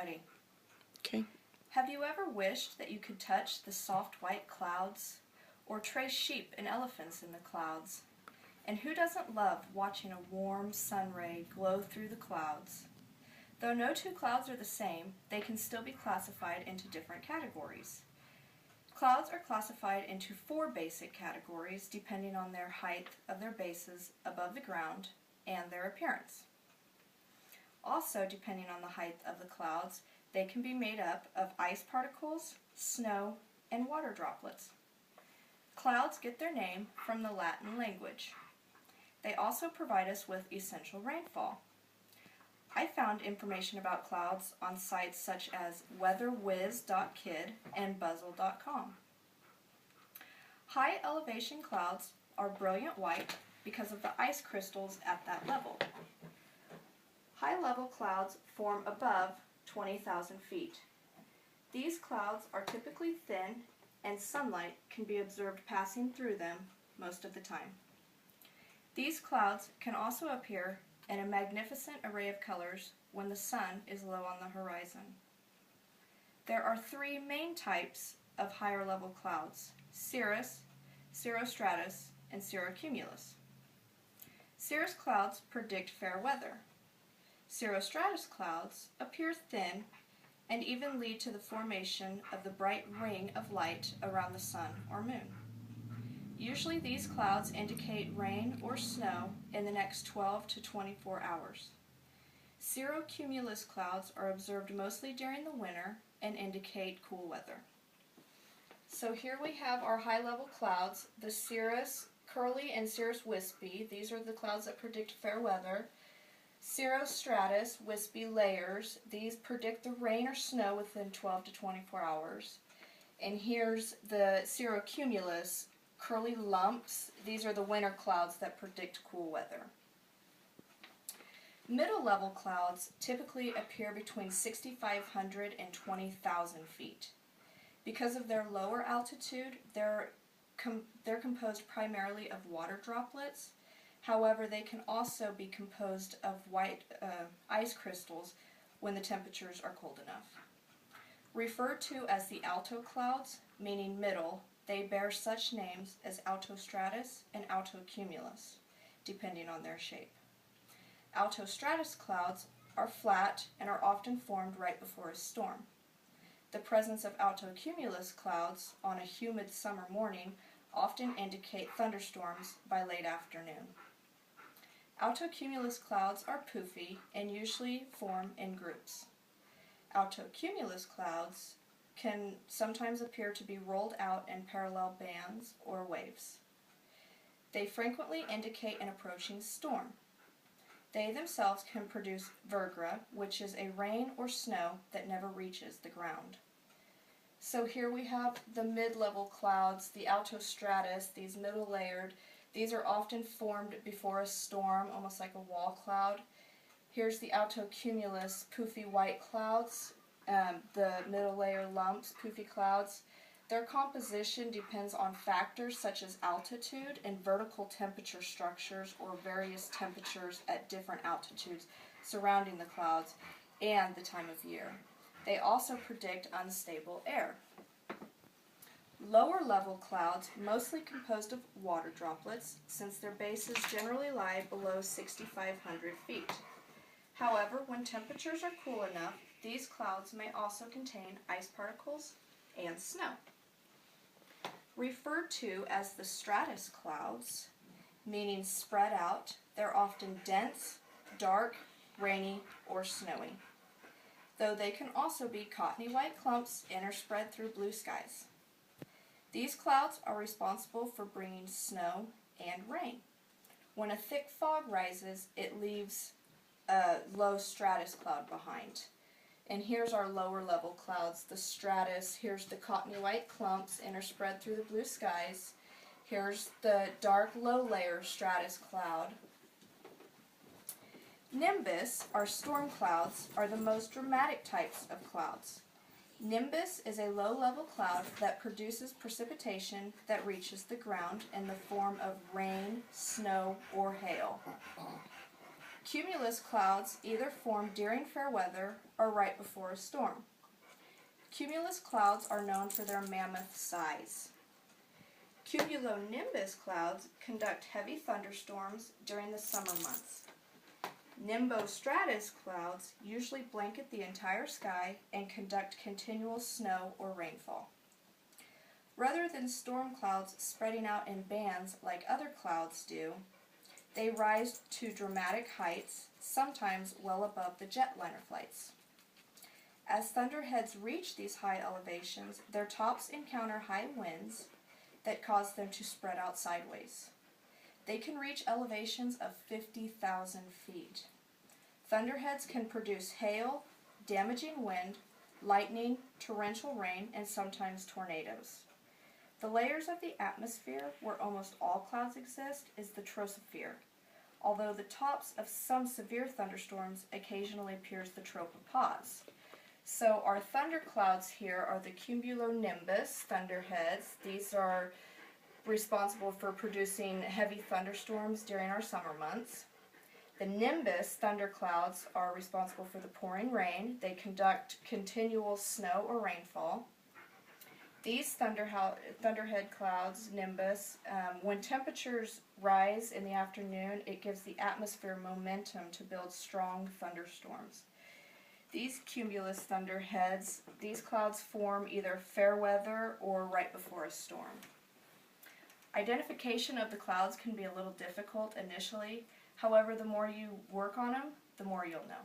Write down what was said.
ready. Okay. Have you ever wished that you could touch the soft white clouds, or trace sheep and elephants in the clouds? And who doesn't love watching a warm sun ray glow through the clouds? Though no two clouds are the same, they can still be classified into different categories. Clouds are classified into 4 basic categories depending on their height of their bases above the ground and their appearance. Also, depending on the height of the clouds, they can be made up of ice particles, snow, and water droplets. Clouds get their name from the Latin language. They also provide us with essential rainfall. I found information about clouds on sites such as weatherwiz.kid and buzzle.com. High elevation clouds are brilliant white because of the ice crystals at that level. High-level clouds form above 20,000 feet. These clouds are typically thin, and sunlight can be observed passing through them most of the time. These clouds can also appear in a magnificent array of colors when the sun is low on the horizon. There are 3 main types of higher-level clouds: cirrus, cirrostratus, and cirrocumulus. Cirrus clouds predict fair weather. Cirrostratus clouds appear thin and even lead to the formation of the bright ring of light around the sun or moon. Usually these clouds indicate rain or snow in the next 12 to 24 hours. Cirrocumulus clouds are observed mostly during the winter and indicate cool weather. So here we have our high-level clouds, the cirrus curly and cirrus wispy. These are the clouds that predict fair weather. Cirrostratus, wispy layers. These predict the rain or snow within 12 to 24 hours. And here's the cirrocumulus, curly lumps. These are the winter clouds that predict cool weather. Middle-level clouds typically appear between 6,500 and 20,000 feet. Because of their lower altitude, they're composed primarily of water droplets. However, they can also be composed of white ice crystals when the temperatures are cold enough. Referred to as the alto clouds, meaning middle, they bear such names as altostratus and altocumulus, depending on their shape. Altostratus clouds are flat and are often formed right before a storm. The presence of altocumulus clouds on a humid summer morning often indicate thunderstorms by late afternoon. Altocumulus clouds are poofy and usually form in groups. Altocumulus clouds can sometimes appear to be rolled out in parallel bands or waves. They frequently indicate an approaching storm. They themselves can produce virga, which is a rain or snow that never reaches the ground. So here we have the mid-level clouds, the altostratus, these middle layered. These are often formed before a storm, almost like a wall cloud. Here's the altocumulus, poofy white clouds, the middle layer lumps, poofy clouds. Their composition depends on factors such as altitude and vertical temperature structures, or various temperatures at different altitudes surrounding the clouds, and the time of year. They also predict unstable air. Lower level clouds, mostly composed of water droplets, since their bases generally lie below 6,500 feet. However, when temperatures are cool enough, these clouds may also contain ice particles and snow. Referred to as the stratus clouds, meaning spread out, they're often dense, dark, rainy, or snowy, though they can also be cottony white clumps interspread through blue skies. These clouds are responsible for bringing snow and rain. When a thick fog rises, it leaves a low stratus cloud behind. And here's our lower level clouds, the stratus. Here's the cottony white clumps interspread through the blue skies. Here's the dark low layer stratus cloud. Nimbus, or storm clouds, are the most dramatic types of clouds. Nimbus is a low-level cloud that produces precipitation that reaches the ground in the form of rain, snow, or hail. Cumulus clouds either form during fair weather or right before a storm. Cumulus clouds are known for their mammoth size. Cumulonimbus clouds conduct heavy thunderstorms during the summer months. Nimbostratus clouds usually blanket the entire sky and conduct continual snow or rainfall. Rather than storm clouds spreading out in bands like other clouds do, they rise to dramatic heights, sometimes well above the jetliner flights. As thunderheads reach these high elevations, their tops encounter high winds that cause them to spread out sideways. They can reach elevations of 50,000 feet. Thunderheads can produce hail, damaging wind, lightning, torrential rain, and sometimes tornadoes. The layers of the atmosphere where almost all clouds exist is the troposphere, although the tops of some severe thunderstorms occasionally pierce the tropopause. So our thunderclouds here are the cumulonimbus thunderheads. These are responsible for producing heavy thunderstorms during our summer months. The nimbus thunderclouds are responsible for the pouring rain. They conduct continual snow or rainfall. These thunderhead clouds, nimbus, when temperatures rise in the afternoon, it gives the atmosphere momentum to build strong thunderstorms. These cumulus thunderheads, these clouds form either fair weather or right before a storm. Identification of the clouds can be a little difficult initially. However, the more you work on them, the more you'll know.